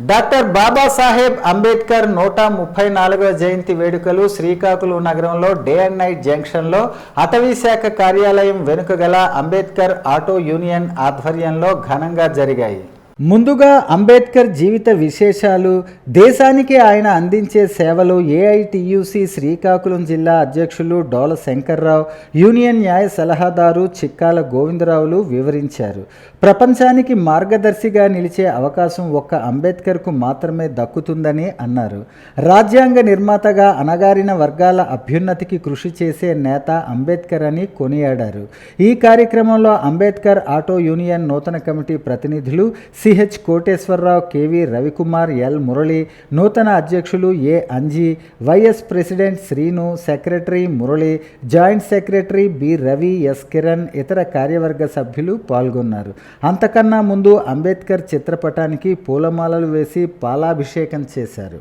Doctor Babasaheb Ambedkar 134వ జయంతి వేడుకలు శ్రీకాకుళం నగరంలో day and night జంక్షన్లో అటవీ శాఖ కార్యాలయం వెనుక గల అంబేద్కర్ ఆటో యూనియన్ ఆధ్వర్యంలో ఘనంగా జరిగాయి. ముందుగా అంబేద్కర్ జీవిత విశేషాలు, దేశానికి ఆయన అందించే సేవలు ఏఐటియుసి శ్రీకాకుళం జిల్లా అధ్యక్షులు డోల శంకర్రావు, యూనియన్ న్యాయ సలహాదారు చిక్కాల గోవిందరావులు వివరించారు. ప్రపంచానికి మార్గదర్శిగా నిలిచే అవకాశం ఒక్క అంబేద్కర్కు మాత్రమే దక్కుతుందని అన్నారు. రాజ్యాంగ నిర్మాతగా అణగారిన వర్గాల అభ్యున్నతికి కృషి చేసే నేత అంబేద్కర్ అని కొనియాడారు. ఈ కార్యక్రమంలో అంబేద్కర్ ఆటో యూనియన్ నూతన కమిటీ ప్రతినిధులు CH Koteswararao, KV Ravikumar, L Murali, నూతన అధ్యక్షులు A Anji, vice president Srinu, secretary Murali, joint secretary B Ravi, S Kiran, ఇతర కార్యవర్గ సభ్యులు పాల్గొన్నారు. అంతకన్నా ముందు అంబేద్కర్ చిత్రపటానికి పూలమాలలు వేసి పాలాభిషేకం చేశారు.